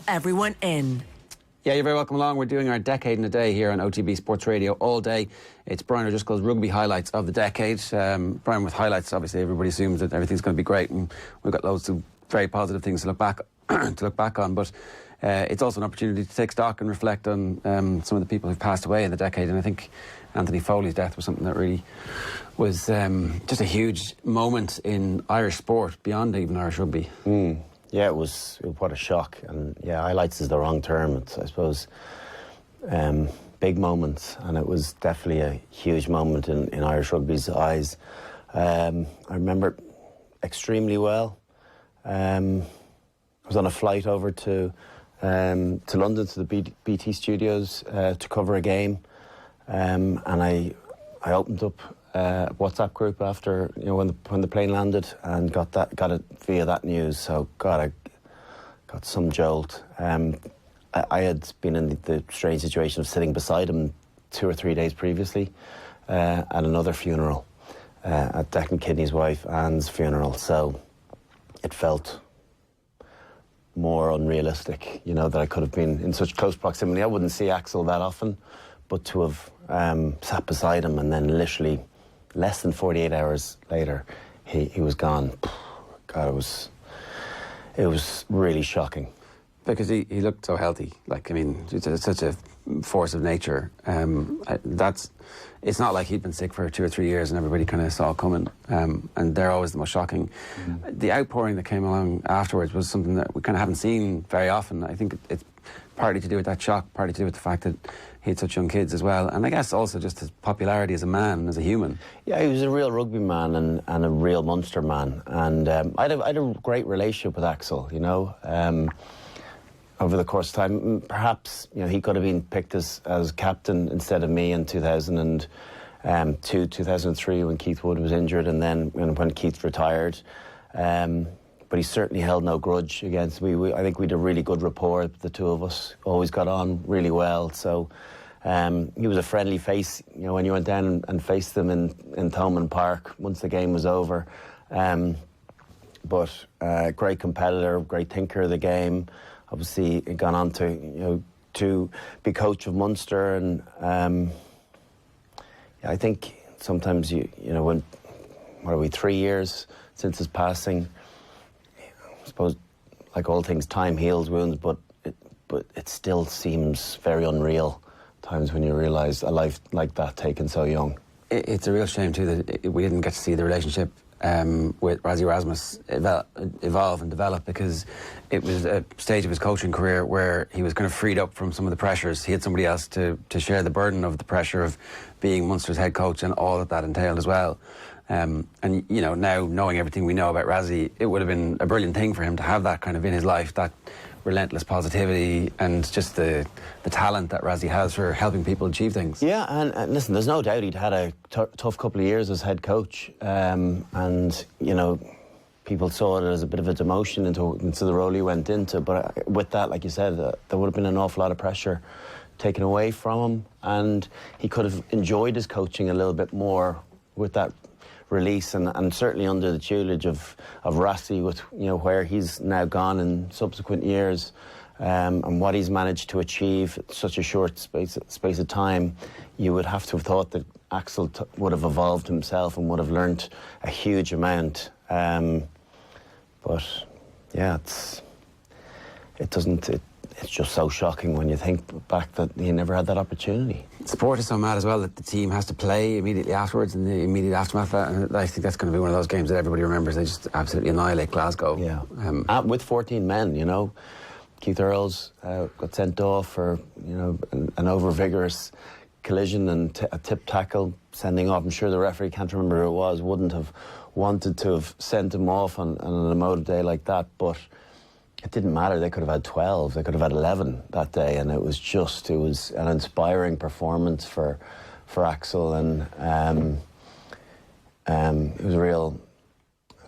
everyone in. Yeah, you're very welcome along. We're doing our Decade in a Day here on OTB Sports Radio all day. It's Brian O'Driscoll's rugby highlights of the decade. Brian, with highlights, obviously everybody assumes that everything's going to be great, and we've got loads of very positive things to look back on. But it's also an opportunity to take stock and reflect on some of the people who've passed away in the decade. And I think Anthony Foley's death was something that really was just a huge moment in Irish sport beyond even Irish rugby. Yeah, it was what a shock. And yeah, highlights is the wrong term. It's, I suppose, big moments, and it was definitely a huge moment in Irish rugby's eyes. I remember extremely well. I was on a flight over to London, to the BT studios, to cover a game, and I opened up a WhatsApp group after, when the plane landed, and got it via that news. So God, I got some jolt. I had been in the strange situation of sitting beside him 2 or 3 days previously at another funeral, at Declan Kidney's wife Anne's funeral. So it felt more unrealistic, that I could have been in such close proximity. I wouldn't see Axel that often, but to have sat beside him, and then literally less than 48 hours later, he was gone. God, it was really shocking. Because he looked so healthy. It's such a force of nature. It's not like he'd been sick for 2 or 3 years and everybody kind of saw it coming. And they're always the most shocking. The outpouring that came along afterwards was something that we kind of haven't seen very often. I think it's partly to do with that shock, partly to do with the fact that he had such young kids as well. And I guess also just his popularity as a man, as a human. Yeah, he was a real rugby man and a real Munster man. And I had a great relationship with Axel, over the course of time. Perhaps, he could have been picked as captain instead of me in 2002, 2003 when Keith Wood was injured, and then when Keith retired. But he certainly held no grudge against me. I think we had a really good rapport, the two of us. Always got on really well. So he was a friendly face, when you went down and faced them in Thomond Park once the game was over. But great competitor, great thinker of the game. Obviously, he gone on to be coach of Munster, and I think sometimes when 3 years since his passing, I suppose, like all things, time heals wounds, but it still seems very unreal times when you realise a life like that taken so young. It's a real shame too that we didn't get to see the relationship with Rassie Erasmus evolve and develop, because it was a stage of his coaching career where he was kind of freed up from some of the pressures. He had somebody else to share the burden of the pressure of being Munster's head coach and all that entailed as well. And now knowing everything we know about Rassie, it would have been a brilliant thing for him to have that kind of in his life, that relentless positivity and just the talent that Rassie has for helping people achieve things. Yeah, and listen, there's no doubt he'd had a tough couple of years as head coach, and people saw it as a bit of a demotion into the role he went into. But with that, like you said, there would have been an awful lot of pressure taken away from him, and he could have enjoyed his coaching a little bit more with that release, and certainly under the tutelage of Rassie, with where he's now gone in subsequent years, and what he's managed to achieve in such a short space of time. You would have to have thought that Axel would have evolved himself and would have learnt a huge amount. But yeah, it's just so shocking when you think back that he never had that opportunity. Sport is so mad as well that the team has to play immediately afterwards, in the immediate aftermath of that, and I think that's going to be one of those games that everybody remembers. They just absolutely annihilate Glasgow. Yeah, with 14 men, Keith Earls got sent off for an over-vigorous collision and a tip tackle sending off. I'm sure the referee, can't remember who it was, wouldn't have wanted to have sent him off on an emotive day like that, but it didn't matter. They could have had 12, they could have had 11 that day, and it was an inspiring performance for Axel, and it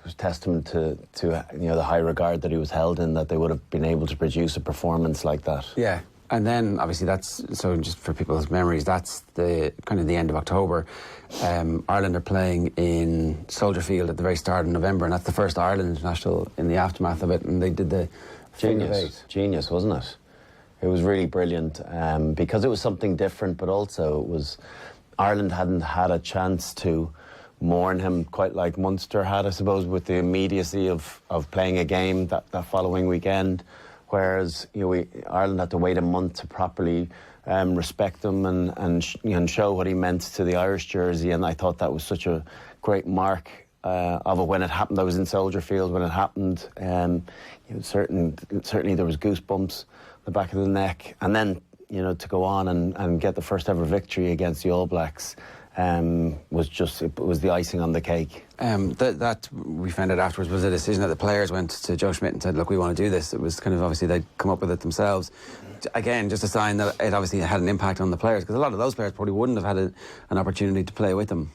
was testament to the high regard that he was held in, that they would have been able to produce a performance like that. Yeah. And then, obviously, so just for people's memories, that's the kind of the end of October. Ireland are playing in Soldier Field at the very start of November, and that's the first Ireland international in the aftermath of it. And they did the Genius, wasn't it? It was really brilliant because it was something different, but also it was Ireland hadn't had a chance to mourn him quite like Munster had, I suppose, with the immediacy of playing a game that following weekend, whereas Ireland had to wait a month to properly respect him and show what he meant to the Irish jersey, and I thought that was such a great mark of it when it happened. I was in Soldier Field when it happened. Certainly there was goosebumps on the back of the neck, and then to go on and get the first ever victory against the All Blacks was the icing on the cake. That we found out afterwards was a decision that the players went to Joe Schmidt and said, look, we want to do this. It was kind of obviously they'd come up with it themselves. Again, just a sign that it obviously had an impact on the players, because a lot of those players probably wouldn't have had an opportunity to play with them.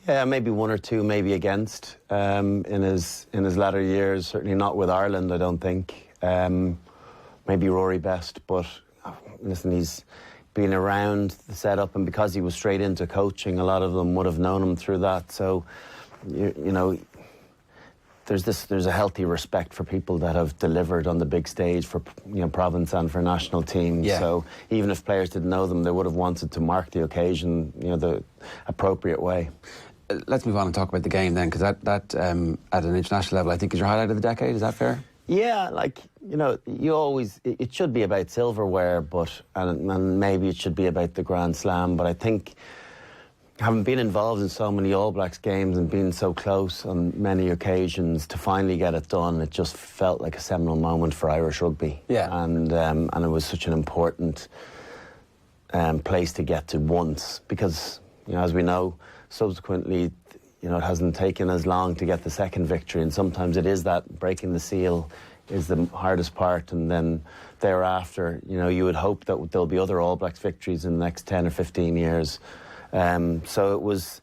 Yeah, maybe one or two maybe against in his latter years. Certainly not with Ireland, I don't think. Maybe Rory Best, but listen, he's been around the setup, and because he was straight into coaching, a lot of them would have known him through that. So, there's a healthy respect for people that have delivered on the big stage for province and for national teams. Yeah. So even if players didn't know them, they would have wanted to mark the occasion, the appropriate way. Let's move on and talk about the game then, because that at an international level, I think, is your highlight of the decade. Is that fair? Yeah, you always, it should be about silverware, and maybe it should be about the Grand Slam, but I think having been involved in so many All Blacks games and being so close on many occasions, to finally get it done, it just felt like a seminal moment for Irish rugby. Yeah. And it was such an important place to get to once, because, as we know, subsequently, it hasn't taken as long to get the second victory, and sometimes it is that breaking the seal is the hardest part, and then thereafter, you would hope that there'll be other All Blacks victories in the next 10 or 15 years. So it was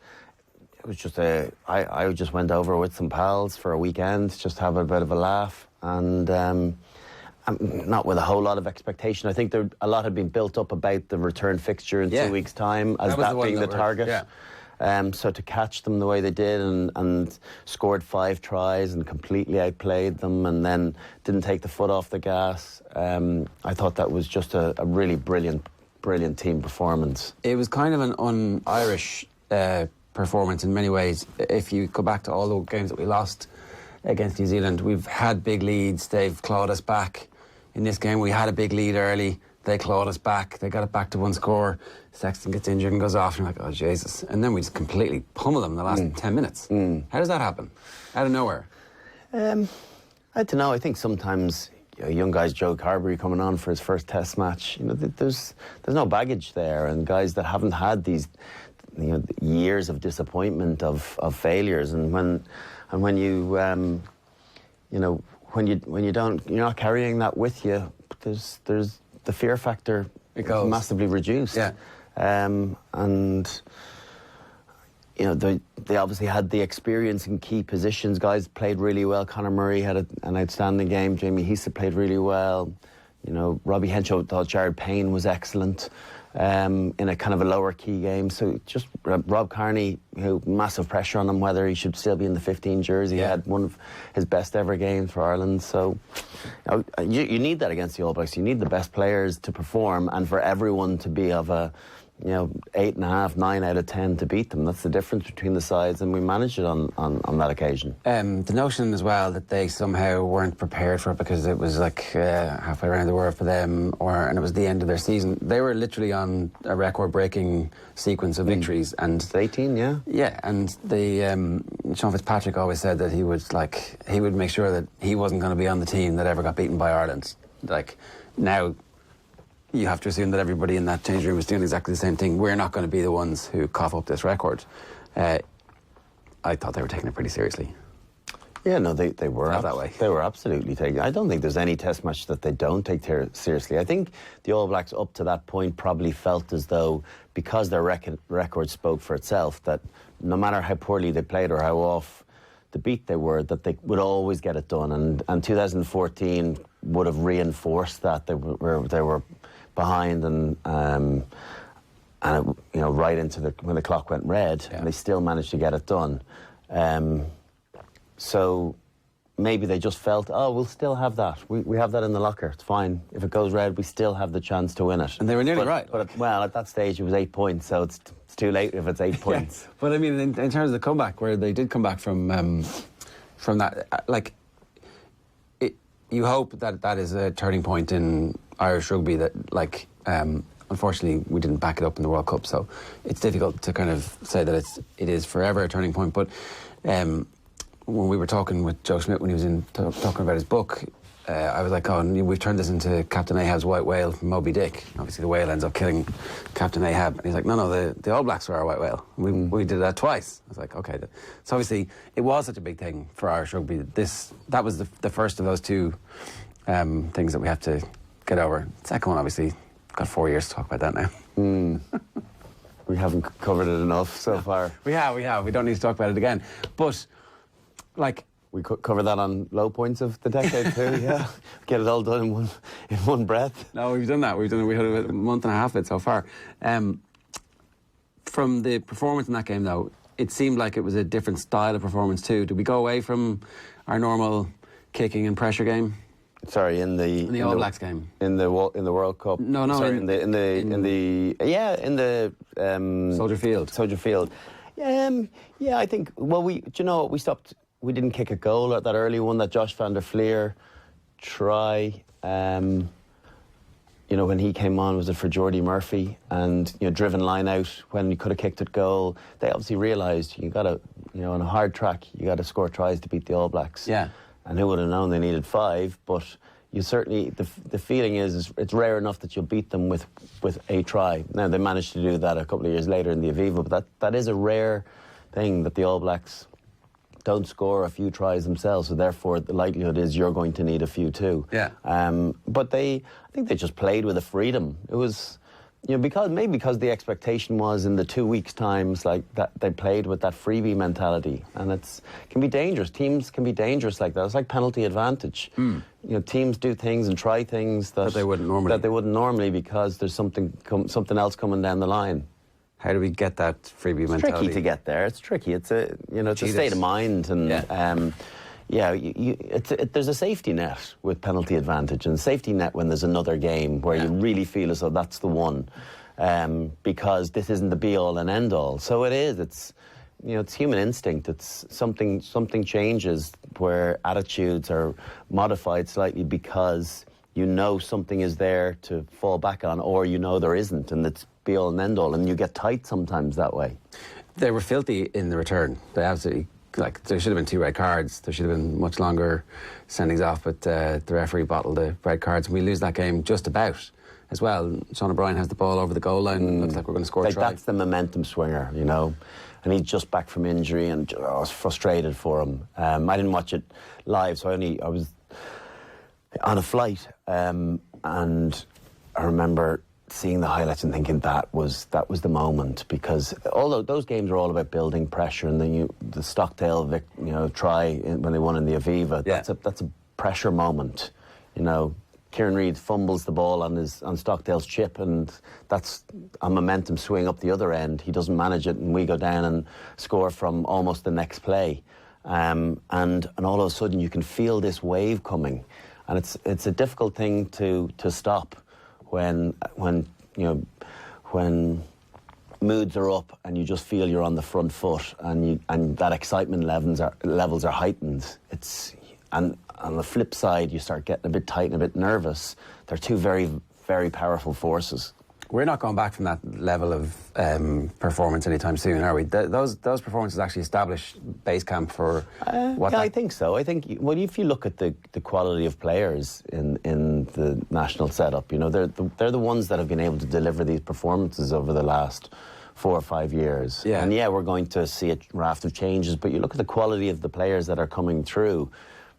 just I just went over with some pals for a weekend, just have a bit of a laugh, and not with a whole lot of expectation. I think a lot had been built up about the return fixture in 2 weeks' time, as that being the target. Yeah. So to catch them the way they did and scored 5 tries and completely outplayed them, and then didn't take the foot off the gas, I thought that was just a really brilliant team performance. It was kind of an un-Irish performance in many ways. If you go back to all the games that we lost against New Zealand, we've had big leads, they've clawed us back. In this game, we had a big lead early, they clawed us back, they got it back to 1 score. Sexton gets injured and goes off, and you're like, oh, Jesus. And then we just completely pummel them in the last 10 minutes. How does that happen? Out of nowhere? I don't know. I think sometimes young guys, Joe Carberry coming on for his first Test match, there's no baggage there, and guys that haven't had these years of disappointment, of failures, and when you don't, you're not carrying that with you, there's the fear factor becomes massively reduced. Yeah. And they obviously had the experience in key positions. Guys played really well. Conor Murray had an outstanding game. Jamie Heaslip played really well. Robbie Henshaw thought Jared Payne was excellent in a kind of a lower key game. So just Rob Kearney, massive pressure on him whether he should still be in the 15 jersey. He had one of his best ever games for Ireland. So you need that against the All Blacks. You need the best players to perform, and for everyone to be of a 8.5, 9 out of 10 to beat them. That's the difference between the sides, and we managed it on that occasion. The notion as well that they somehow weren't prepared for it because it was like halfway around the world for them, and it was the end of their season. They were literally on a record-breaking sequence of victories, and it's 18, yeah. Yeah, and Sean Fitzpatrick always said that he would make sure that he wasn't going to be on the team that ever got beaten by Ireland. Now, you have to assume that everybody in that change room was doing exactly the same thing. We're not going to be the ones who cough up this record. I thought they were taking it pretty seriously. Yeah, no, they were. That way. They were absolutely taking it. I don't think there's any Test match that they don't take seriously. I think the All Blacks up to that point probably felt as though, because their record spoke for itself, that no matter how poorly they played or how off the beat they were, that they would always get it done. And 2014 would have reinforced that. They were behind and right into when the clock went red, and they still managed to get it done. So maybe they just felt, oh, we'll still have that. We have that in the locker. It's fine. If it goes red, we still have the chance to win it. And they were nearly right. But at that stage, it was 8 points, so it's too late if it's 8 points. Yeah. But I mean, in terms of the comeback, where they did come back from that, like, you hope that that is a turning point in Irish rugby. That, like, unfortunately, we didn't back it up in the World Cup, so it's difficult to kind of say that it is forever a turning point. But when we were talking with Joe Schmidt when he was talking about his book, I was like, oh, we've turned this into Captain Ahab's white whale from Moby Dick. Obviously, the whale ends up killing Captain Ahab. And he's like, no, the All Blacks were our white whale. We did that twice. I was like, okay. So obviously, it was such a big thing for Irish rugby. That was the first of those two things that we have to get over. The second one, obviously, got 4 years to talk about that now. We haven't covered it enough so far. We have. We don't need to talk about it again. But, like... We could cover that on low points of the decade too, yeah. Get it all done in one breath. No, we've done that. We had a month and a half of it so far. From the performance in that game, though, it seemed like it was a different style of performance too. Did we go away from our normal kicking and pressure game? Sorry, in the All Blacks game. In the World Cup. No. Sorry, in the Soldier Field. Soldier Field. Yeah, I think. Well, we stopped. We didn't kick a goal at that early one that Josh van der Fleer try. When he came on, was it for Geordie Murphy? And, driven line out when you could have kicked it goal. They obviously realised you got to, on a hard track, you got to score tries to beat the All Blacks. Yeah. And who would have known they needed 5? But you certainly, the feeling is it's rare enough that you'll beat them with a try. Now, they managed to do that a couple of years later in the Aviva, but that is a rare thing that the All Blacks don't score a few tries themselves, so therefore the likelihood is you're going to need a few too. Yeah. But I think they just played with a freedom. It was, because the expectation was in the 2 weeks' times like that they played with that freebie mentality, and can be dangerous. Teams can be dangerous like that. It's like penalty advantage. Teams do things and try things that they wouldn't normally. Because there's something else coming down the line. How do we get that freebie mentality? It's tricky to get there. It's tricky. It's a state of mind, and there's a safety net with penalty advantage, and safety net when there's another game where you really feel as though that's the one, because this isn't the be all and end all. So it is. It's human instinct. It's something changes where attitudes are modified slightly because something is there to fall back on, or there isn't, and it's be all and end all, and you get tight sometimes that way. They were filthy in the return. They absolutely, there should have been 2 red cards. There should have been much longer sendings off, but the referee bottled the red cards, and we lose that game just about as well. Sean O'Brien has the ball over the goal line. Looks like we're going to score a try. That's the momentum swinger, and he's just back from injury, and I was frustrated for him. I didn't watch it live, so I was on a flight, and I remember seeing the highlights and thinking that was the moment, because although those games are all about building pressure, and then the Stockdale try when they won in the Aviva, that's a pressure moment. Kieran Reid fumbles the ball on Stockdale's chip, and that's a momentum swing up the other end. He doesn't manage it, and we go down and score from almost the next play, and all of a sudden you can feel this wave coming, and it's a difficult thing to stop. When moods are up and you just feel you're on the front foot, and that excitement levels are heightened. And on the flip side, you start getting a bit tight and a bit nervous. They're two very, very powerful forces. We're not going back from that level of performance anytime soon, are we? Those performances actually establish base camp for what? Yeah, I think so. I think if you look at the quality of players in the national setup, they're the ones that have been able to deliver these performances over the last 4 or 5 years. Yeah. And we're going to see a raft of changes, but you look at the quality of the players that are coming through.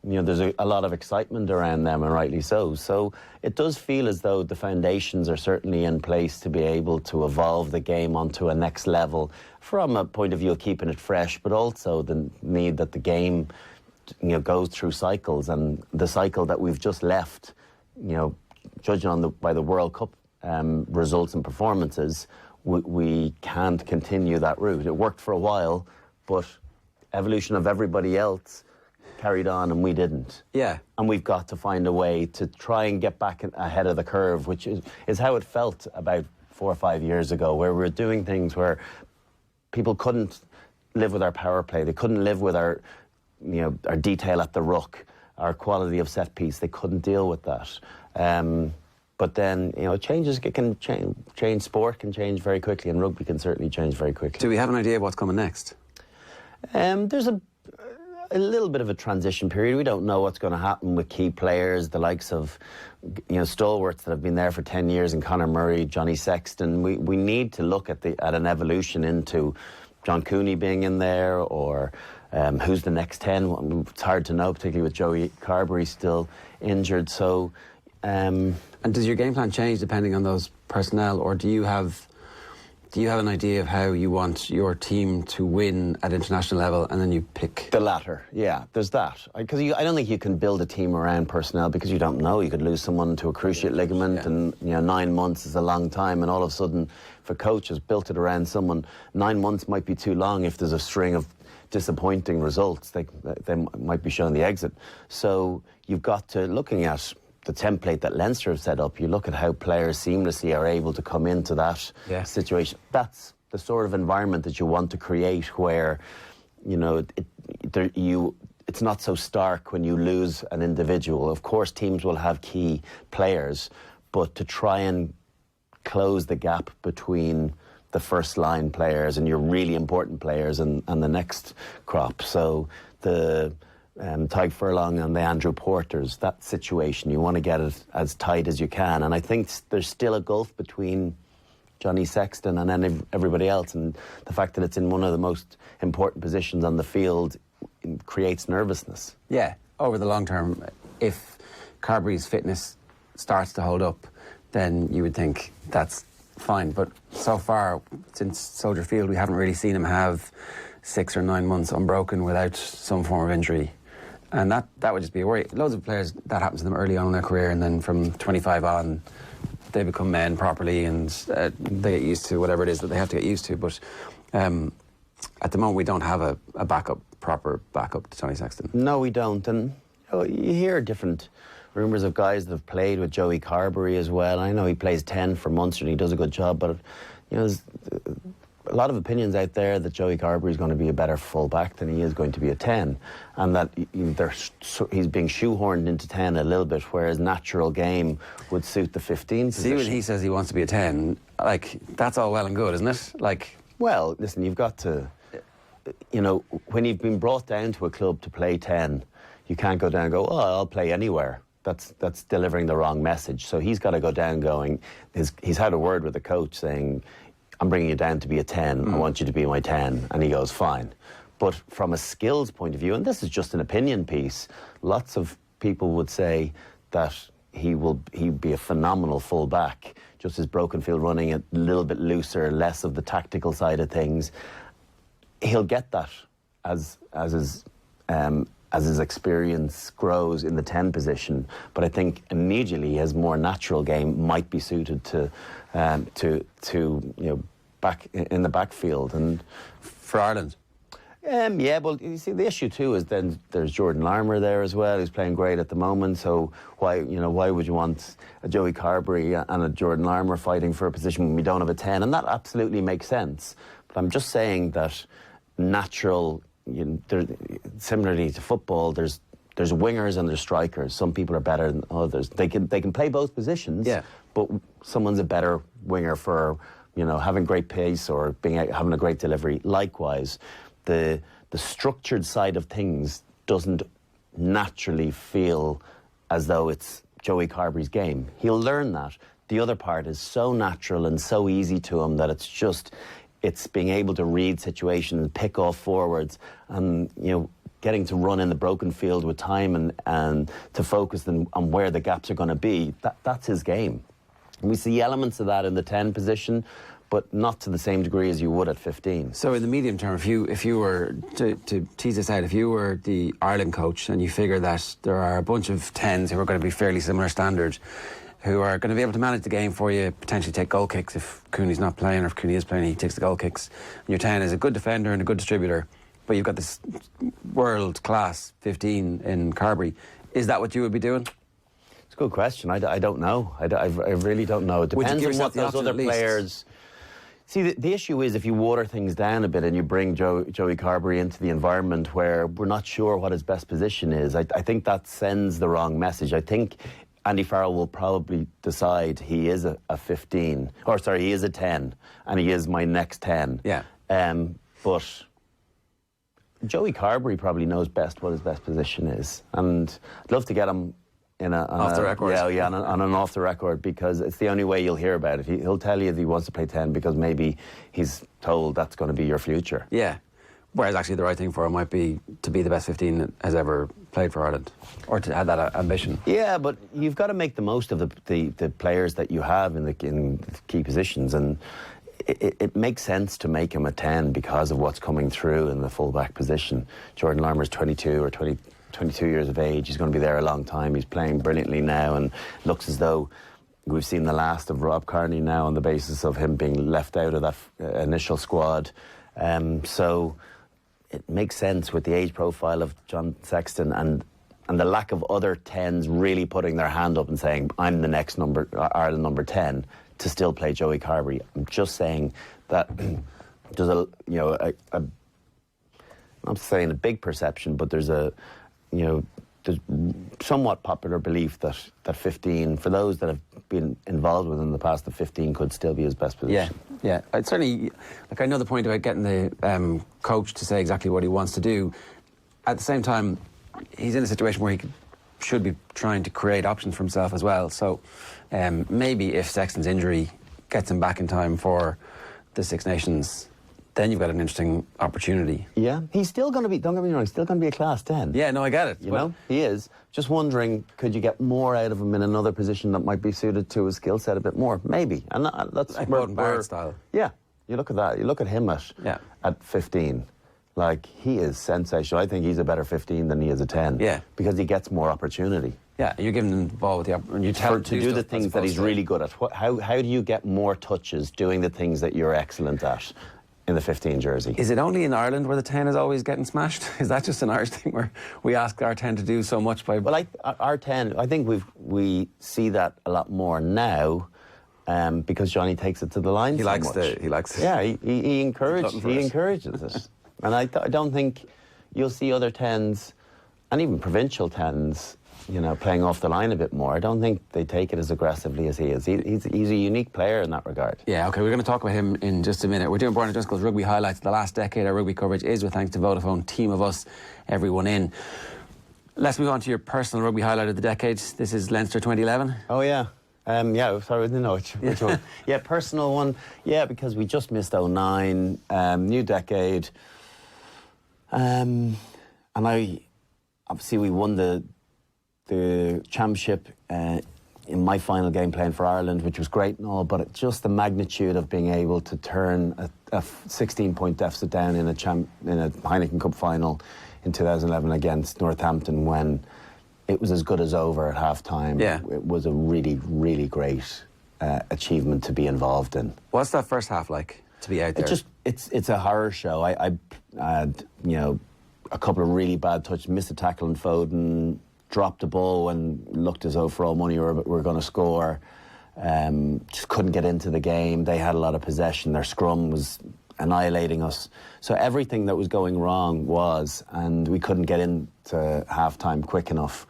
There's a lot of excitement around them, and rightly so. So it does feel as though the foundations are certainly in place to be able to evolve the game onto a next level from a point of view of keeping it fresh, but also the need that the game, goes through cycles. And the cycle that we've just left, judging by the World Cup results and performances, we can't continue that route. It worked for a while, but evolution of everybody else carried on and we didn't. Yeah. And we've got to find a way to try and get back ahead of the curve, which is how it felt about 4 or 5 years ago, where we were doing things where people couldn't live with our power play. They couldn't live with our detail at the ruck, our quality of set piece. They couldn't deal with that. But then, changes can change. Sport can change very quickly, and rugby can certainly change very quickly. Do we have an idea of what's coming next? There's a little bit of a transition period. We don't know what's going to happen with key players, the likes of stalwarts that have been there for 10 years, and Conor Murray, Johnny Sexton. We need to look at an evolution into John Cooney being in there, or who's the next 10. It's hard to know, particularly with Joey Carberry still injured. So, and does your game plan change depending on those personnel, or do you have an idea of how you want your team to win at international level, and then you pick? The latter, yeah, there's that. Because I don't think you can build a team around personnel, because you don't know. You could lose someone to a cruciate ligament, and 9 months is a long time, and all of a sudden, if a coach has built it around someone, 9 months might be too long if there's a string of disappointing results. They might be shown the exit. So you've got to, looking at the template that Leinster have set up, you look at how players seamlessly are able to come into that situation. That's the sort of environment that you want to create, where it's not so stark when you lose an individual. Of course, teams will have key players, but to try and close the gap between the first line players and your really important players and the next crop. So the Tyg Furlong and the Andrew Porters, that situation, you want to get it as tight as you can. And I think there's still a gulf between Johnny Sexton and then everybody else, and the fact that it's in one of the most important positions on the field creates nervousness. Yeah, over the long term, if Carberry's fitness starts to hold up, then you would think that's fine. But so far, since Soldier Field, we haven't really seen him have 6 or 9 months unbroken without some form of injury. And that would just be a worry. Loads of players, that happens to them early on in their career, and then from 25 on, they become men properly, and they get used to whatever it is that they have to get used to. But at the moment, we don't have a proper backup to Johnny Sexton. No, we don't. And you hear different rumours of guys that have played with Joey Carberry as well. I know he plays 10 for Munster and he does a good job, but there's a lot of opinions out there that Joey Carberry is going to be a better full-back than he is going to be a 10, and that he's being shoehorned into 10 a little bit, whereas natural game would suit the 15 position. See, when he says he wants to be a 10, that's all well and good, isn't it? Well, listen, you've got to, when you've been brought down to a club to play 10, you can't go down and go, I'll play anywhere. That's delivering the wrong message. So he's got to go down going, he's had a word with the coach saying, I'm bringing you down to be a 10. I want you to be my 10. And he goes, fine. But from a skills point of view, and this is just an opinion piece, lots of people would say that he'd be a phenomenal full-back, just his broken field running, a little bit looser, less of the tactical side of things. He'll get that as his experience grows in the 10 position, but I think immediately his more natural game might be suited to back in the backfield. And for Ireland, yeah, well, you see, the issue too is then there's Jordan Larmour there as well, who's playing great at the moment. So why would you want a Joey Carberry and a Jordan Larmour fighting for a position when we don't have a 10? And that absolutely makes sense. But I'm just saying that natural. Similarly to football, there's wingers and there's strikers. Some people are better than others. They can play both positions. Yeah. But someone's a better winger for having great pace or having a great delivery. Likewise, the structured side of things doesn't naturally feel as though it's Joey Carberry's game. He'll learn that. The other part is so natural and so easy to him that it's being able to read situations, pick off forwards, and getting to run in the broken field with time and to focus on where the gaps are going to be. That's his game. And we see elements of that in the 10 position, but not to the same degree as you would at 15. So in the medium term, if you were to tease this out, if you were the Ireland coach and you figure that there are a bunch of 10s who are going to be fairly similar standard, who are going to be able to manage the game for you, potentially take goal kicks if Cooney's not playing, or if Cooney is playing, he takes the goal kicks. And your 10 is a good defender and a good distributor. but you've got this world-class 15 in Carberry. Is that what you would be doing? It's a good question. I don't know. I really don't know. It depends on what those other players... See, the issue is if you water things down a bit and you bring Joey Carberry into the environment where we're not sure what his best position is, I think that sends the wrong message. I think Andy Farrell will probably decide he is a 15, or sorry, he is a 10, and he is my next 10. Yeah. But Joey Carberry probably knows best what his best position is, and I'd love to get him off the record. Yeah, on an off the record, because it's the only way you'll hear about it. He'll tell you if he wants to play 10 because maybe he's told that's going to be your future. Yeah. Whereas actually the right thing for him might be to be the best 15 that has ever played for Ireland, or to have that ambition. Yeah, but you've got to make the most of the players that you have in the key positions, and it makes sense to make him a 10 because of what's coming through in the full-back position. Jordan Larmour's 22 or 22 years of age. He's going to be there a long time. He's playing brilliantly now, and looks as though we've seen the last of Rob Kearney now on the basis of him being left out of that initial squad. So it makes sense with the age profile of John Sexton and the lack of other 10s really putting their hand up and saying, I'm the next Ireland number 10, to still play Joey Carberry. I'm just saying that there's I'm not saying a big perception, but there's there's somewhat popular belief that 15, for those that have been involved with him in the past, the 15 could still be his best position. Yeah. I'd certainly, I know the point about getting the coach to say exactly what he wants to do. At the same time, he's in a situation where he should be trying to create options for himself as well. So maybe if Sexton's injury gets him back in time for the Six Nations, then you've got an interesting opportunity. Yeah, he's still going to be, don't get me wrong, he's still going to be a class 10. Yeah, no, I get it. You know, he is. Just wondering, could you get more out of him in another position that might be suited to his skill set a bit more? Maybe. And that's... Like Beauden Barrett style. Yeah, you look at that. You look at him at 15. Like, he is sensational. I think he's a better 15 than he is a 10. Yeah. Because he gets more opportunity. Yeah, you're giving him the ball with the opportunity. To do the things that he's really good at. How do you get more touches doing the things that you're excellent at in the 15 jersey? Is it only in Ireland where the 10 is always getting smashed? Is that just an Irish thing where we ask our 10 to do so much by... Well, our 10, I think we see that a lot more now because Johnny takes it to the line He likes it. Yeah, he encourages it. And I don't think you'll see other 10s, and even provincial 10s, you know, playing off the line a bit more. I don't think they take it as aggressively as he is. He's a unique player in that regard. Yeah, OK, we're going to talk about him in just a minute. We're doing Born Driscoll's Rugby Highlights. The last decade, our rugby coverage is with thanks to Vodafone. Team of us, everyone in. Let's move on to your personal rugby highlight of the decade. This is Leinster 2011. Oh, yeah. Yeah, sorry, I didn't know which one. Yeah, personal one. Yeah, because we just missed 09, new decade. And obviously we won the championship in my final game playing for Ireland, which was great and all, but just the magnitude of being able to turn a 16-point deficit down in a Heineken Cup final in 2011 against Northampton when it was as good as over at half-time. Yeah. It was a really, really great achievement to be involved in. What's that first half like, to be out there? It's a horror show. I had, a couple of really bad touches, missed a tackle on Foden, dropped the ball and looked as though for all money we were going to score. Just couldn't get into the game. They had a lot of possession. Their scrum was annihilating us. So everything that was going wrong and we couldn't get into half-time quick enough.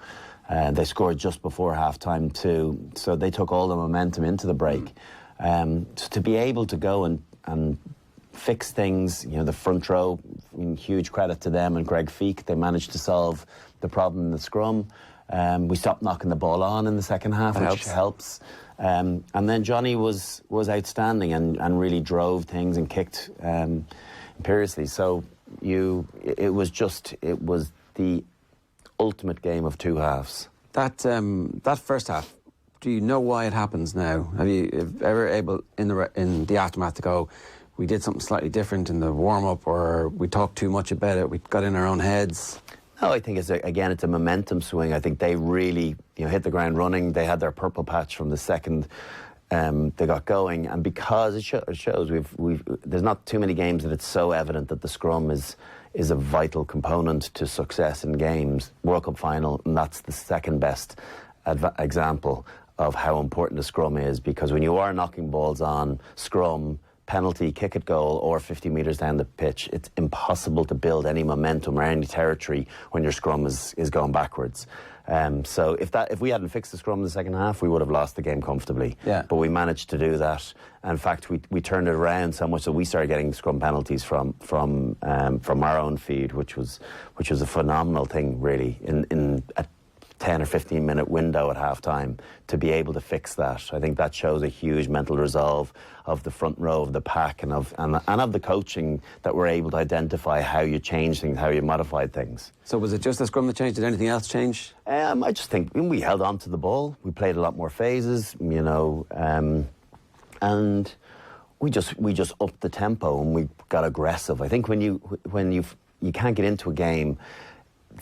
They scored just before half-time too. So they took all the momentum into the break. So to be able to go and fix things, the front row, huge credit to them and Greg Feek. They managed to solve the problem in the scrum. We stopped knocking the ball on in the second half, which helps. And then Johnny was outstanding and really drove things and kicked imperiously. So it was the ultimate game of two halves. That first half, do you know why it happens now? Have you ever able in the aftermath to go, we did something slightly different in the warm-up, or we talked too much about it, we got in our own heads? No, I think it's a momentum swing. I think they really hit the ground running. They had their purple patch from the second they got going, and because it shows there's not too many games that it's so evident that the scrum is a vital component to success in games. World Cup final, and that's the second best example of how important the scrum is, because when you are knocking balls on scrum, penalty, kick at goal, or 50 metres down the pitch, it's impossible to build any momentum or any territory when your scrum is going backwards. So if we hadn't fixed the scrum in the second half, we would have lost the game comfortably. Yeah. But we managed to do that. And in fact, we turned it around so much that we started getting scrum penalties from our own feed, which was a phenomenal thing, really, in a 10 or 15 minute window at half time to be able to fix that. I think that shows a huge mental resolve of the front row of the pack and of the coaching, that we're able to identify how you change things, how you modified things. So was it just the scrum that changed? Did anything else change? I just think we held on to the ball. We played a lot more phases, and we just upped the tempo and we got aggressive. I think when you can't get into a game,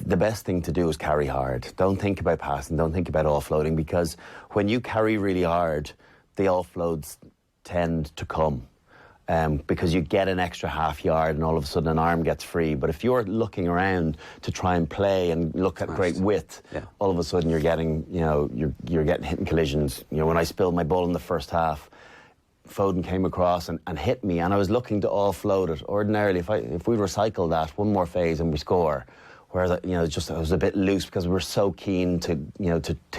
the best thing to do is carry hard. Don't think about passing, don't think about offloading, because when you carry really hard, the offloads tend to come, because you get an extra half yard and all of a sudden an arm gets free. But if you're looking around to try and play and look at great width, all of a sudden you're getting, you're getting hit in collisions. When I spilled my ball in the first half, Foden came across and hit me, and I was looking to offload it. Ordinarily, if we recycle that one more phase and we score, whereas I was a bit loose because we were so keen to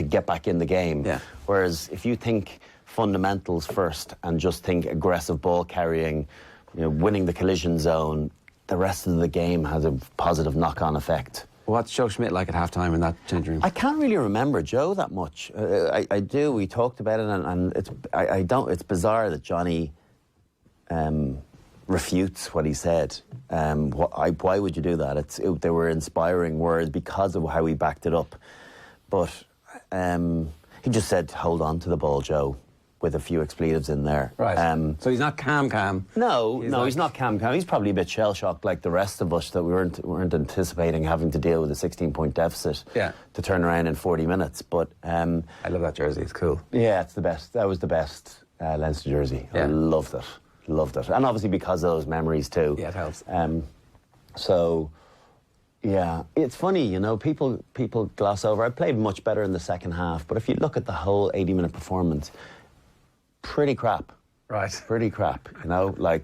get back in the game. Yeah. Whereas if you think fundamentals first and just think aggressive ball carrying, winning the collision zone, the rest of the game has a positive knock-on effect. What's Joe Schmidt like at half-time in that changing room? I can't really remember Joe that much. I do. We talked about it, and it's bizarre that Johnny refutes what he said. Why would you do that? They were inspiring words because of how he backed it up. But he just said, hold on to the ball, Joe, with a few expletives in there. Right. So he's not calm. No, he's not calm. He's probably a bit shell-shocked like the rest of us, that we weren't anticipating having to deal with a 16-point deficit to turn around in 40 minutes. But I love that jersey. It's cool. Yeah, it's the best. That was the best Leinster jersey. Yeah. I loved it. Loved it. And obviously because of those memories too. Yeah, it helps. So, yeah, it's funny, people gloss over. I played much better in the second half, but if you look at the whole 80-minute performance, pretty crap. Right. Pretty crap, like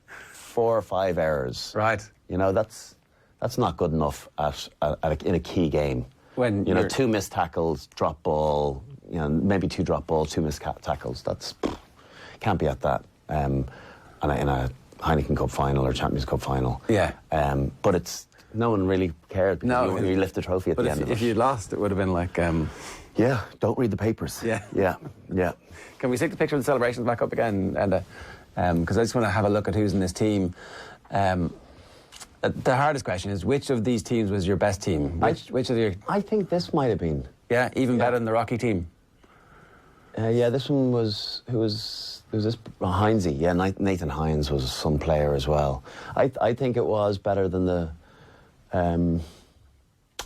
4 or 5 errors. Right. That's not good enough in a key game. When 2 missed tackles, drop ball, maybe 2 drop balls, 2 missed tackles. Can't be at that. In a Heineken Cup final or Champions Cup final. Yeah. But no one really cared, because you lift the trophy at the end of it. If you'd lost, it would have been like... Yeah, don't read the papers. Yeah. Can we stick the picture of the celebrations back up again, Enda? Because I just want to have a look at who's in this team. The hardest question is, which of these teams was your best team? Which of your... I think this might have been. Yeah, even better than the Rocky team? This one was... Who was this? Heinze. Yeah, Nathan Hines was some player as well. I think it was better than the...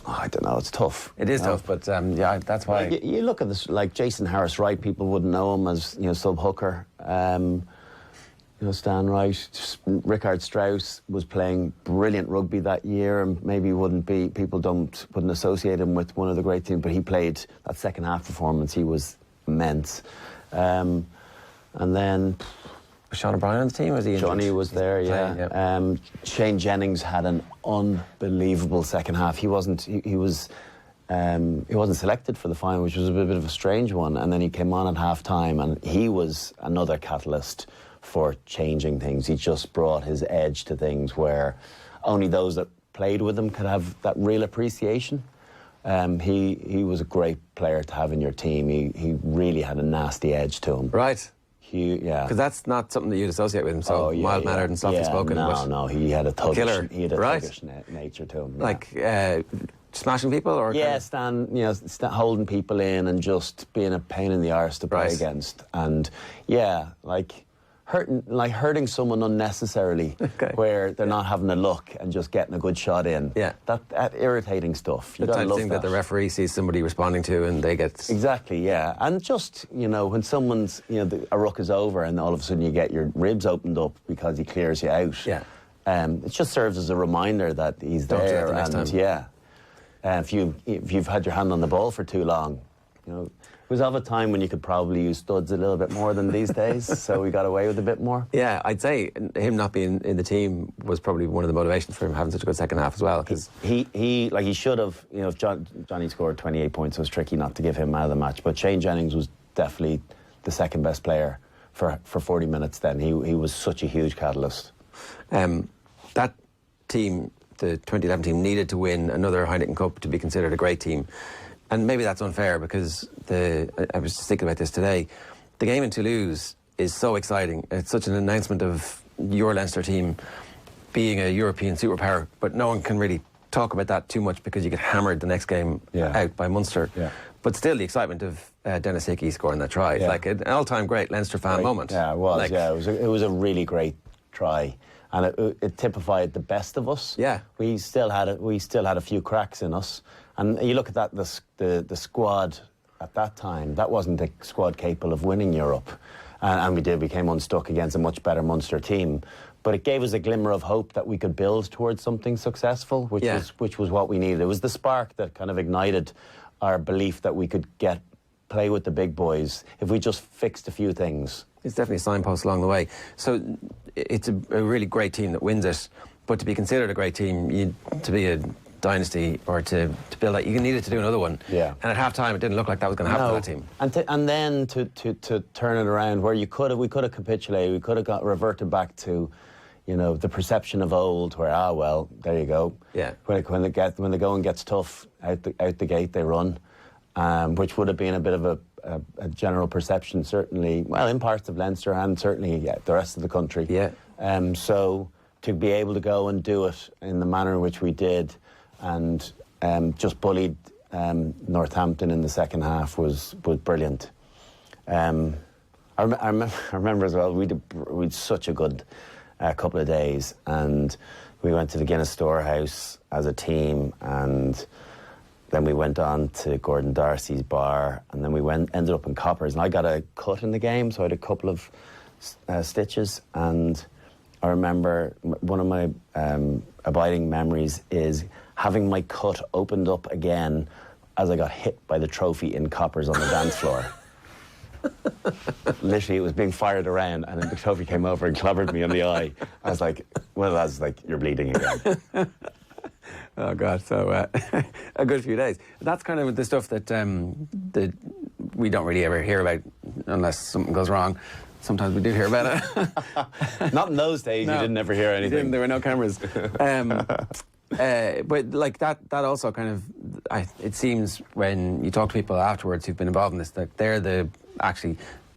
I don't know, it's tough. It is tough, but that's why... You look at this, like Jason Harris-Wright, people wouldn't know him as, sub-hooker. Stan Wright, Richard Strauss was playing brilliant rugby that year, and maybe people wouldn't associate him with one of the great teams, but he played that second half performance, he was immense. And then... Was Sean O'Brien on the team, or was he injured? Johnny was there, yeah. Shane Jennings had an unbelievable second half. He wasn't selected for the final, which was a bit of a strange one, and then he came on at half-time, and he was another catalyst for changing things. He just brought his edge to things where only those that played with him could have that real appreciation. He was a great player to have in your team. He really had a nasty edge to him. Right. Yeah. Because that's not something that you'd associate with him, so mild-mannered and softly-spoken. No, he had a thuggish, killer, thuggish nature to him. Yeah. Like smashing people, or holding people in and just being a pain in the arse to play against. And hurting someone unnecessarily, where they're not having a look and just getting a good shot in. Yeah, that irritating stuff. The type of thing that the referee sees somebody responding to, and they get exactly, yeah. And just when someone's a ruck is over, and all of a sudden you get your ribs opened up because he clears you out. Yeah, it just serves as a reminder that he's there. The next time. Yeah, if you've had your hand on the ball for too long, It was of a time when you could probably use studs a little bit more than these days, so we got away with a bit more. Yeah, I'd say him not being in the team was probably one of the motivations for him having such a good second half as well. Because he should have, if Johnny scored 28 points, it was tricky not to give him man of the match. But Shane Jennings was definitely the second best player for 40 minutes then. He was such a huge catalyst. That team, the 2011 team, needed to win another Heineken Cup to be considered a great team. And maybe that's unfair, because I was just thinking about this today. The game in Toulouse is so exciting. It's such an announcement of your Leinster team being a European superpower, but no one can really talk about that too much because you get hammered the next game out by Munster. Yeah. But still, the excitement of Dennis Hickey scoring that try, like an all-time great Leinster fan moment. Yeah, it was. It was a really great try, and it typified the best of us. Yeah, we still had a few cracks in us. And you look at that, the squad at that time, that wasn't a squad capable of winning Europe. And we came unstuck against a much better Munster team. But it gave us a glimmer of hope that we could build towards something successful, which was what we needed. It was the spark that kind of ignited our belief that we could play with the big boys if we just fixed a few things. It's definitely a signpost along the way. So it's a really great team that wins it. But to be considered a great team, to be a dynasty or to build that, you needed to do another one. Yeah. And at half time, it didn't look like that was going to happen for that team. And then to turn it around, where we could have capitulated, we could have reverted back to, the perception of old, where well, there you go. Yeah. When the going gets tough, out the gate they run, which would have been a bit of a general perception, certainly. Well, in parts of Leinster and certainly the rest of the country. Yeah. So to be able to go and do it in the manner in which we did, and just bullied Northampton in the second half was brilliant. I remember as well, we'd such a good couple of days, and we went to the Guinness Storehouse as a team, and then we went on to Gordon Darcy's bar, and then we ended up in Coppers, and I got a cut in the game, so I had a couple of stitches, and I remember one of my abiding memories is having my cut opened up again as I got hit by the trophy in Coppers on the dance floor. Literally, it was being fired around, and then the trophy came over and clobbered me on the eye. I was like, you're bleeding again. Oh, God. So, a good few days. That's kind of the stuff that we don't really ever hear about unless something goes wrong. Sometimes we do hear about it. Not in those days. No, you didn't ever hear anything. There were no cameras. But like that also kind of, it seems when you talk to people afterwards who've been involved in this, that they're the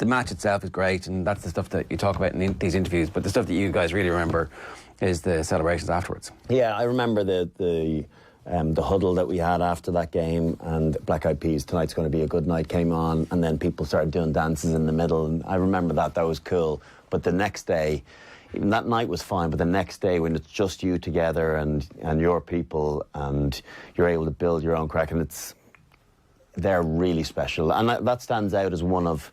match itself is great, and that's the stuff that you talk about in these interviews. But the stuff that you guys really remember is the celebrations afterwards. Yeah, I remember the huddle that we had after that game, and Black Eyed Peas, Tonight's Going to Be a Good Night came on, and then people started doing dances in the middle, and I remember that was cool. But the next day, even that night was fine, but the next day when it's just you together and your people, and you're able to build your own crack, and they're really special. And that stands out as one of,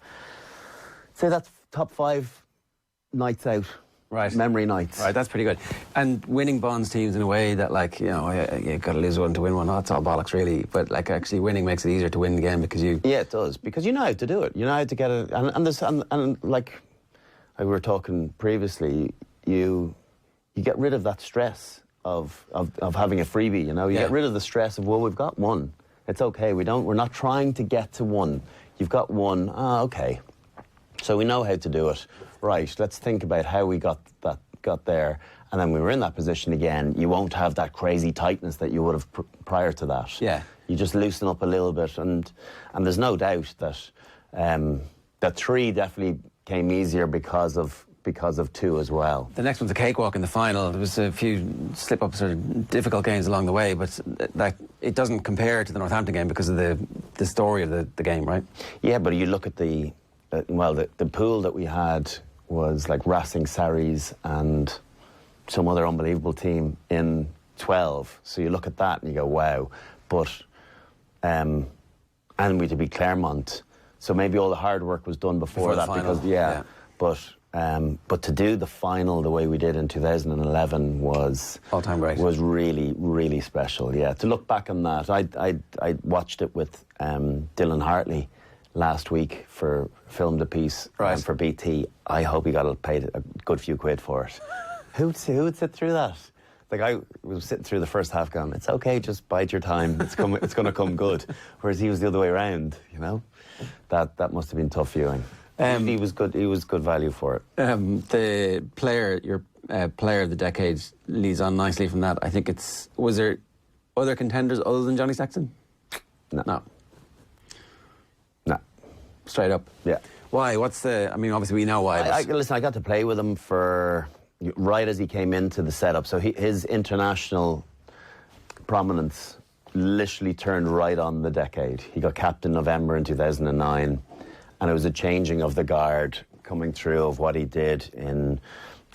say that's top 5 nights out. Right. Memory nights. Right, that's pretty good. And winning bonds teams in a way that, you got to lose one to win one. That's all bollocks, really. But, actually winning makes it easier to win the game because you... Yeah, it does. Because you know how to do it. You know how to get it. And like we were talking previously, you get rid of that stress of having a freebie, You get rid of the stress of, well, we've got one. It's okay. We're not trying to get to one. You've got one. Okay. So we know how to do it. Right, let's think about how we got there, and then we were in that position again. You won't have that crazy tightness that you would have prior to that. Yeah, you just loosen up a little bit, and there's no doubt that that 3 definitely came easier because of 2 as well. The next one's a cakewalk in the final. There was a few slip-ups or difficult games along the way, but it doesn't compare to the Northampton game because of the story of the game, right? Yeah, but you look at the pool that we had was like Racing Saris and some other unbelievable team in 12. So you look at that and you go, wow. But, and we to beat Claremont. So maybe all the hard work was done before that final. because, yeah. But to do the final the way we did in 2011 was all-time great. Was really, really special. Yeah, to look back on that, I watched it with Dylan Hartley last week filmed a piece for BT. I hope he got paid a good few quid for it. Who would sit through that? Like I was sitting through the first half going, it's okay, just bide your time. It's going to come good. Whereas he was the other way around. You know, that must have been tough viewing. He was good. He was good value for it. The player, your player of the decade, leads on nicely from that. I think was there other contenders other than Johnny Sexton? No. Straight up. Yeah. Why? I mean, obviously we know why. Listen, I got to play with him right as he came into the setup. So his international prominence literally turned right on the decade. He got capped in November in 2009. And it was a changing of the guard coming through of what he did in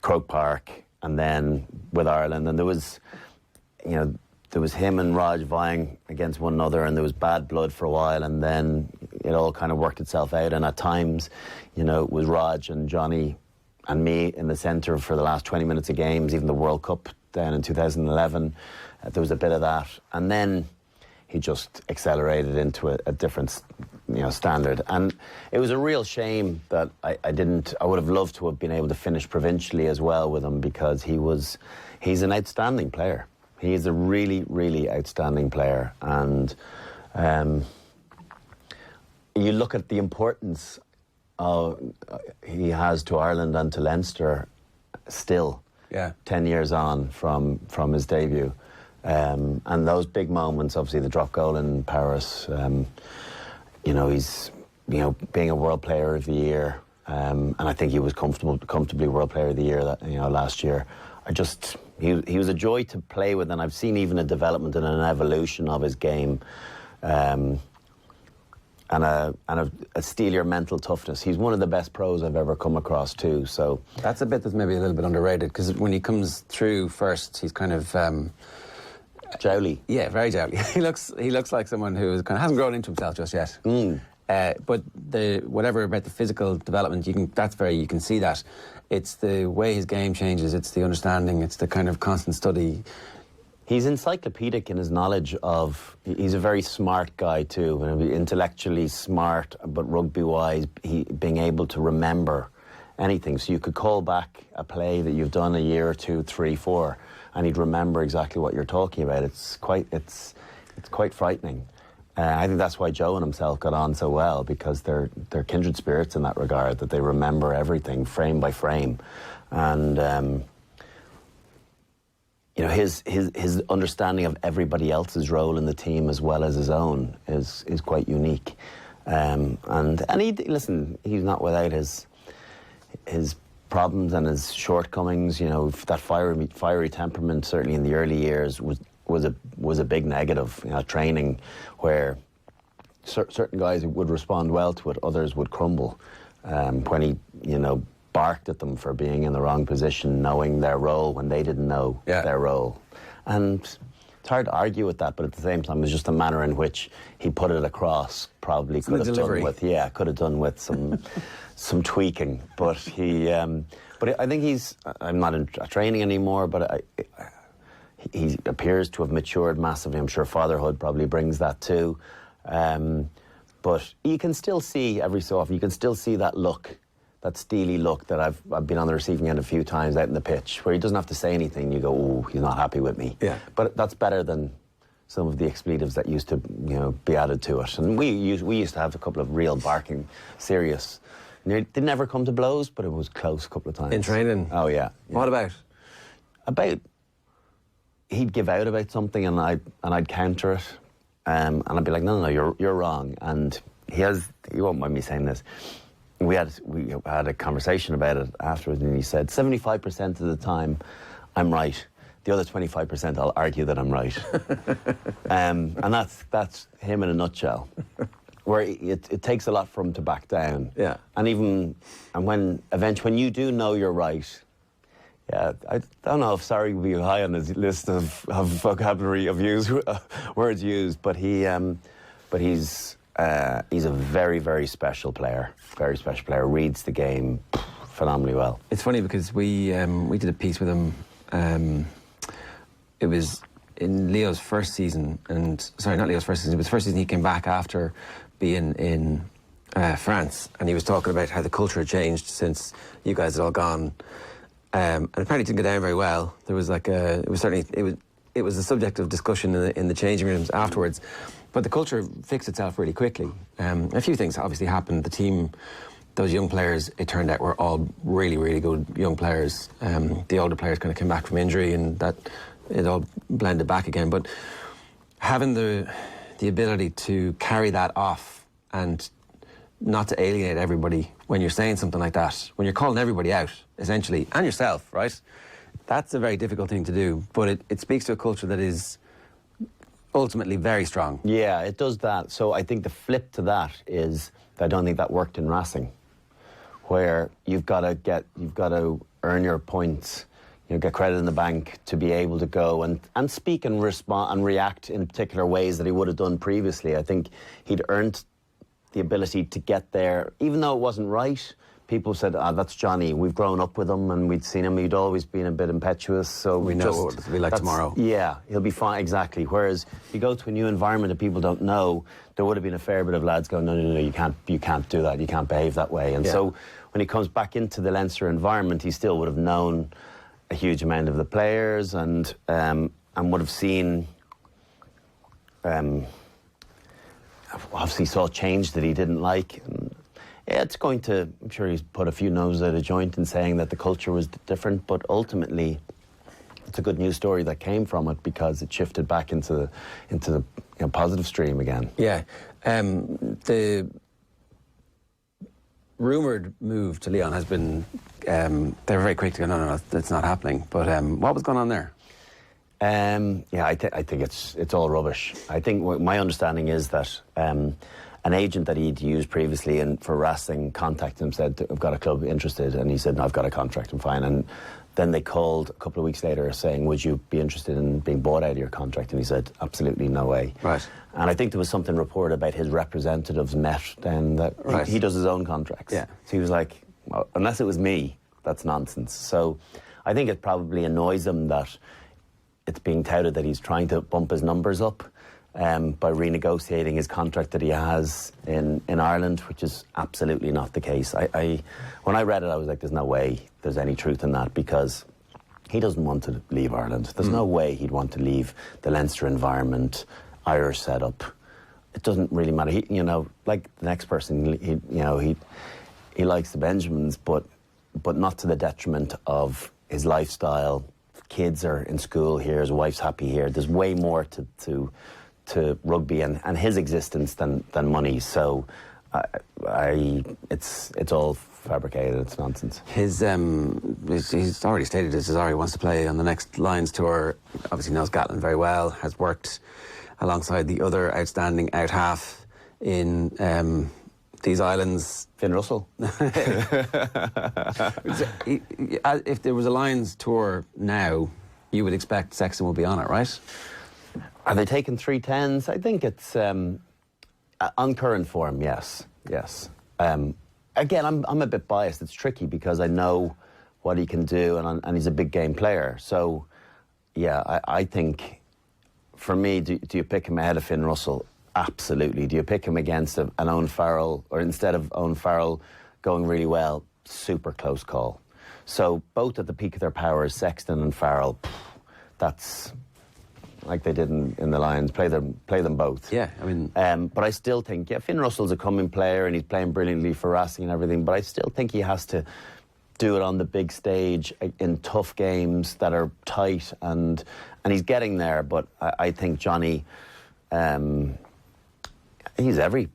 Croke Park and then with Ireland. And there was him and Raj vying against one another, and there was bad blood for a while, and then it all kind of worked itself out. And at times, it was Raj and Johnny and me in the centre for the last 20 minutes of games, even the World Cup down in 2011. There was a bit of that. And then he just accelerated into a different standard. And it was a real shame that I would have loved to have been able to finish provincially as well with him, because he's an outstanding player. He is a really, really outstanding player. And you look at the importance he has to Ireland and to Leinster still, 10 years on from his debut. And those big moments, obviously the drop goal in Paris, he's being a World Player of the Year, and I think he was comfortably World Player of the Year last year. He was a joy to play with, and I've seen even a development and an evolution of his game, and a steelier mental toughness. He's one of the best pros I've ever come across too. So that's a bit that's maybe a little bit underrated, because when he comes through first, he's kind of jowly. Yeah, very jowly. He looks like someone who hasn't grown into himself just yet. But whatever about the physical development, you can see that. It's the way his game changes. It's the understanding. It's the kind of constant study. He's encyclopedic in his knowledge of. He's a very smart guy too, intellectually smart, but rugby-wise, being able to remember anything. So you could call back a play that you've done a year or 2, 3, 4, and he'd remember exactly what you're talking about. It's quite frightening. I think that's why Joe and himself got on so well, because they're kindred spirits in that regard, that they remember everything frame by frame. And his understanding of everybody else's role in the team as well as his own is quite unique. And he's not without his problems and his shortcomings. That fiery temperament, certainly in the early years, was a big negative. Training where certain guys would respond well to it, others would crumble. When he barked at them for being in the wrong position, knowing their role when they didn't know their role. And it's hard to argue with that, but at the same time, it was just the manner in which he put it across. Probably could have done with some tweaking. But I think I'm not in training anymore, but he appears to have matured massively. I'm sure fatherhood probably brings that too. But you can still see every so often, you can still see that look, that steely look that I've been on the receiving end a few times out in the pitch, where he doesn't have to say anything. You go, oh, he's not happy with me. Yeah. But that's better than some of the expletives that used to be added to it. And we used to have a couple of real barking, serious. It didn't ever come to blows, but it was close a couple of times. In training? Oh, yeah. What about? He'd give out about something, and I'd counter it, and I'd be like, no, you're wrong. And he won't mind me saying this. We had a conversation about it afterwards, and he said 75% of the time I'm right. The other 25% I'll argue that I'm right. And that's him in a nutshell. where it takes a lot for him to back down. Yeah. And when eventually, when you do know you're right, yeah, I don't know if sorry would be high on his list of vocabulary of words used, but he's a very, very special player. Very special player. Reads the game phenomenally well. It's funny because we did a piece with him. It was in Leo's first season, not Leo's first season. It was the first season he came back after being in France, and he was talking about how the culture had changed since you guys had all gone. And apparently it didn't go down very well. There was it was a subject of discussion in the changing rooms afterwards. But the culture fixed itself really quickly. A few things obviously happened. The team, those young players, it turned out, were all really, really good young players. The older players kind of came back from injury, and that it all blended back again. But having the ability to carry that off and not to alienate everybody when you're saying something like that, when you're calling everybody out, essentially, and yourself, right? That's a very difficult thing to do, but it speaks to a culture that is ultimately very strong. Yeah, it does that. So I think the flip to that is that I don't think that worked in Racing, where you've got to earn your points, get credit in the bank to be able to go and speak and respond and react in particular ways that he would have done previously. I think he'd earned the ability to get there, even though it wasn't right. People said, that's Johnny. We've grown up with him and we'd seen him. He'd always been a bit impetuous. So we know what it'll be like tomorrow. Yeah, he'll be fine, exactly. Whereas if you go to a new environment that people don't know, there would have been a fair bit of lads going, no, you can't do that. You can't behave that way. And so when he comes back into the Leinster environment, he still would have known a huge amount of the players and would have seen... obviously saw change that he didn't like. And yeah, I'm sure he's put a few noses out of joint in saying that the culture was different, but ultimately it's a good news story that came from it because it shifted back into the positive stream again. Yeah. The rumoured move to Lyon has been, they were very quick to go, no, that's not happening. But what was going on there? I think it's all rubbish. I think my understanding is that an agent that he'd used previously and for Racing contacted him, said, I've got a club interested, and he said, no, I've got a contract, I'm fine. And then they called a couple of weeks later saying, would you be interested in being bought out of your contract? And he said, absolutely no way. Right. And I think there was something reported about his representatives met then that he does his own contracts. Yeah. So he was like, well, unless it was me, that's nonsense. So I think it probably annoys him that it's being touted that he's trying to bump his numbers up by renegotiating his contract that he has in Ireland, which is absolutely not the case. When I read it, I was like, there's no way there's any truth in that, because he doesn't want to leave Ireland. There's no way he'd want to leave the Leinster environment, Irish setup. It doesn't really matter. Like the next person, he likes the Benjamins, but not to the detriment of his lifestyle. Kids are in school here, his wife's happy here. There's way more to rugby and his existence than money. So it's all fabricated. It's nonsense. He's already stated his desire. He wants to play on the next Lions tour. Obviously knows Gatland very well. Has worked alongside the other outstanding out half in these islands. Finn Russell. If there was a Lions tour now, you would expect Sexton will be on it, right? Are they taking 310s? I think it's on current form, yes. Again, I'm a bit biased. It's tricky because I know what he can do, and he's a big game player. So, yeah, I think, for me, do you pick him ahead of Finn Russell? Absolutely. Do you pick him against an Owen Farrell, or instead of Owen Farrell going really well? Super close call. So both at the peak of their powers, Sexton and Farrell, that's like they did in the Lions, play them both. Yeah, I mean... but I still think, Finn Russell's a coming player and he's playing brilliantly for Racing and everything, but I still think he has to do it on the big stage in tough games that are tight, and he's getting there. But I think Johnny... he's every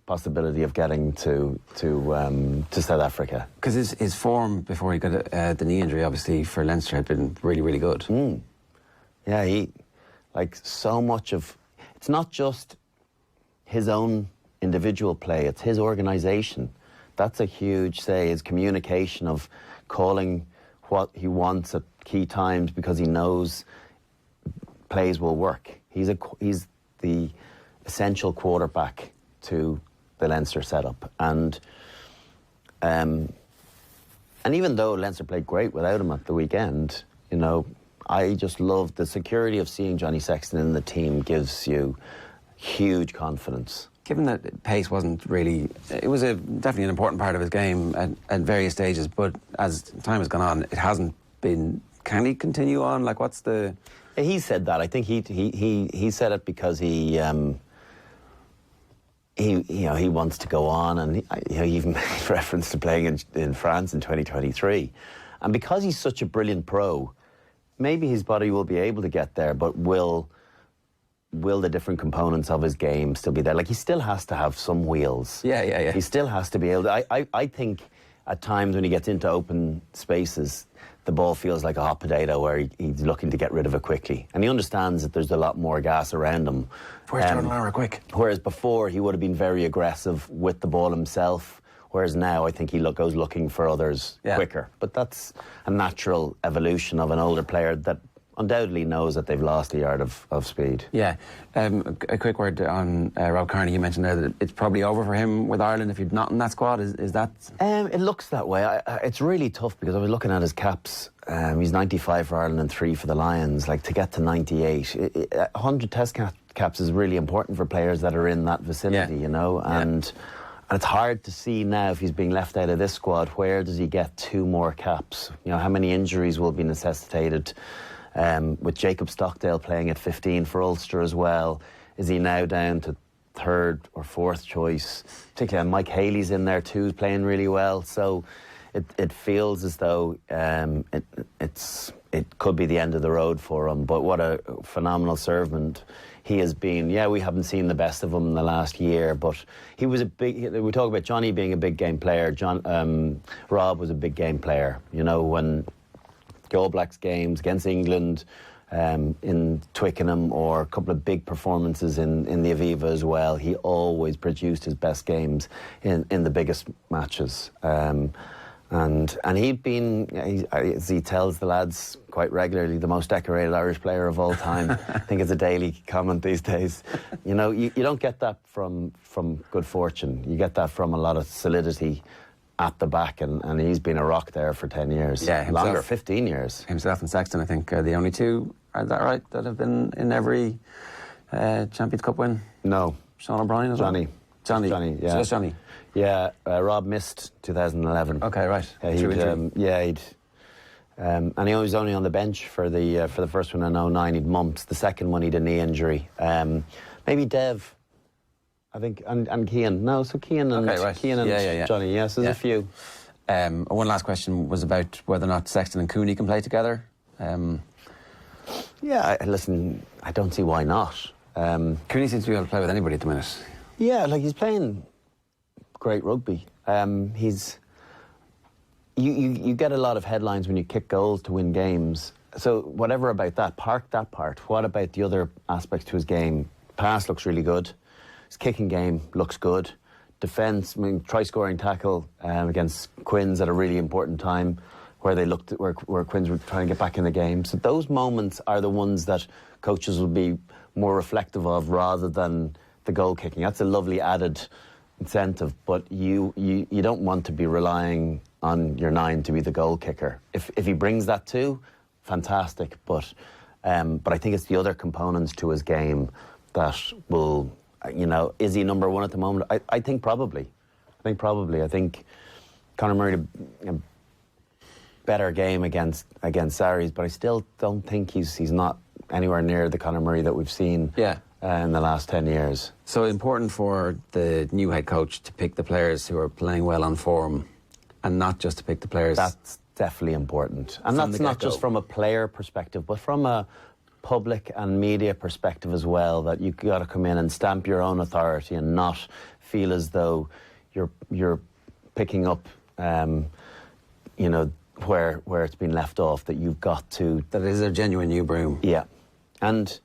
possibility of getting to South Africa. Because his form before he got the knee injury, obviously, for Leinster had been really, really good. Yeah, so much of... It's not just his own individual play, it's his organisation. That's a huge say, his communication of calling what he wants at key times because he knows plays will work. He's the essential quarterback to the Leinster setup. And even though Leinster played great without him at the weekend, you know, I just love the security of seeing Johnny Sexton in the team gives you huge confidence. Given that pace wasn't really, it was definitely an important part of his game at various stages, but as time has gone on, it hasn't been. Can he continue on? Like, what's the? He said that. I think he said it because he wants to go on, and he even made reference to playing in France in 2023, and because he's such a brilliant pro, maybe his body will be able to get there, but will the different components of his game still be there? Like, he still has to have some wheels. Yeah. He still has to be able to. I think at times when he gets into open spaces, the ball feels like a hot potato where he's looking to get rid of it quickly. And he understands that there's a lot more gas around him. Where's Jordan Lyon quick? Whereas before, he would have been very aggressive with the ball himself. Whereas now, I think he goes looking for others quicker. But that's a natural evolution of an older player that undoubtedly knows that they've lost a yard of speed. Yeah. A quick word on Rob Kearney. You mentioned there that it's probably over for him with Ireland if you're not in that squad. Is that? It looks that way. It's really tough because I was looking at his caps. He's 95 for Ireland and 3 for the Lions. Like, to get to 98, 100 Test caps is really important for players that are in that vicinity, you know. And it's hard to see now if he's being left out of this squad. Where does he get 2 more caps? You know, how many injuries will be necessitated? With Jacob Stockdale playing at 15 for Ulster as well, is he now down to 3rd or 4th choice? Particularly Mike Haley's in there too, playing really well. So it feels as though it could be the end of the road for him. But what a phenomenal servant he has been. Yeah, we haven't seen the best of him in the last year, but he was a big. We talk about Johnny being a big game player. Rob was a big game player. You know, when the All Blacks games against England, in Twickenham, or a couple of big performances in the Aviva as well, he always produced his best games in the biggest matches. And he'd been, as he tells the lads quite regularly, the most decorated Irish player of all time. I think it's a daily comment these days. You know, you don't get that from good fortune. You get that from a lot of solidity at the back, and he's been a rock there for 10 years. Yeah, himself, longer, 15 years. Himself and Sexton, I think, are the only two, is that right, that have been in every Champions Cup win? No. Sean O'Brien as well? Johnny, yeah. So it's Johnny? Yeah, Rob missed 2011. Okay, right. And he was only on the bench for the first one in 2009. He'd mumps. The second one, he'd a knee injury. Maybe Dev, I think, and Cian. No, so Cian and Cian and Johnny. Yes, there's a few. One last question was about whether or not Sexton and Cooney can play together. Listen, I don't see why not. Cooney seems to be able to play with anybody at the minute. Yeah, like, he's playing great rugby. You get a lot of headlines when you kick goals to win games. So whatever about that, park that part. What about the other aspects to his game? Pass looks really good. His kicking game looks good. Defence, I mean, try-scoring tackle against Quins at a really important time where they looked at where Quins were trying to get back in the game. So those moments are the ones that coaches will be more reflective of rather than the goal kicking. That's a lovely added incentive, but you don't want to be relying on your 9 to be the goal kicker. If he brings that too, fantastic. But I think it's the other components to his game that will, you know, is he number 1 at the moment? I think probably. I think Conor Murray a better game against Sarries, but I still don't think he's not anywhere near the Conor Murray that we've seen. In the last 10 years. So important for the new head coach to pick the players who are playing well on form and not just to pick the players. That's definitely important. And that's not just from a player perspective, but from a public and media perspective as well, that you've got to come in and stamp your own authority and not feel as though you're picking up, you know, where it's been left off, that you've got to... That is a genuine new broom. Yeah. And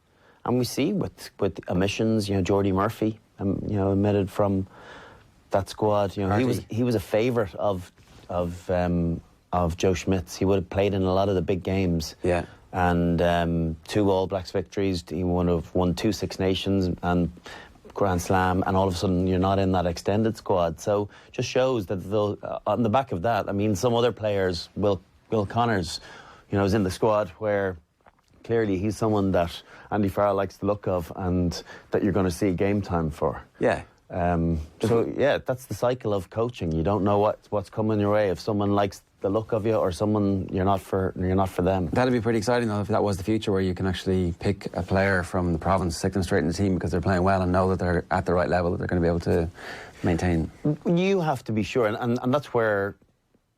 we see with omissions, you know, Geordie Murphy omitted from that squad. You know, he was a favourite of Joe Schmidt's. He would have played in a lot of the big games. Yeah. And 2 All Blacks victories. He would have won 2 Six Nations and Grand Slam, and all of a sudden you're not in that extended squad. So just shows that on the back of that, I mean, some other players, Will Connors, is in the squad where clearly he's someone that Andy Farrell likes the look of and that you're going to see game time for. Yeah. That's the cycle of coaching. You don't know what's coming your way. If someone likes the look of you, or someone you're not for them. That'd be pretty exciting though, if that was the future, where you can actually pick a player from the province, stick them straight in the team because they're playing well and know that they're at the right level, that they're going to be able to maintain. You have to be sure, and that's where,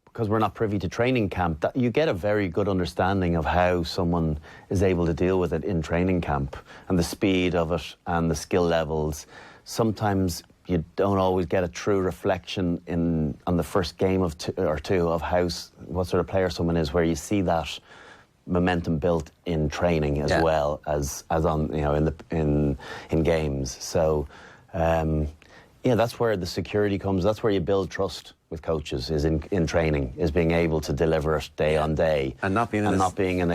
because we're not privy to training camp, that you get a very good understanding of how someone is able to deal with it in training camp, and the speed of it and the skill levels. Sometimes you don't always get a true reflection on the first game of two of what sort of player someone is, where you see that momentum built in training as well as on in games. So that's where the security comes. That's where you build trust with coaches, is in training, is being able to deliver it day on day, and not being in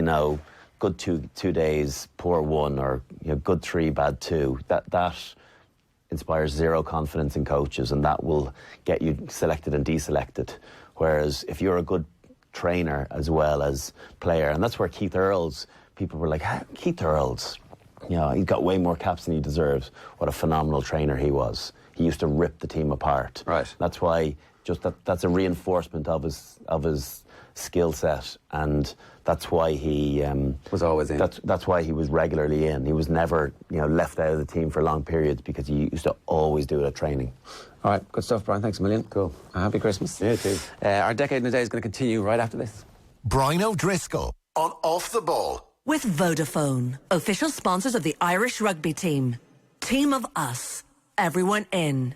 a good two days, poor 1, or good 3, bad 2. That inspires zero confidence in coaches, and that will get you selected and deselected. Whereas if you're a good trainer as well as player, and that's where Keith Earls, people were like, Keith Earls, he got way more caps than he deserves. What a phenomenal trainer he was. He used to rip the team apart. Right. That's why that's a reinforcement of his skill set, and that's why he was always in. That's why he was regularly in. He was never left out of the team for long periods, because he used to always do it at training. All right, good stuff, Brian. Thanks a million. Cool. Happy Christmas. Yeah, too. Our Decade in a Day is going to continue right after this. Brian O'Driscoll on Off the Ball. With Vodafone, official sponsors of the Irish rugby team. Team of us. Everyone in.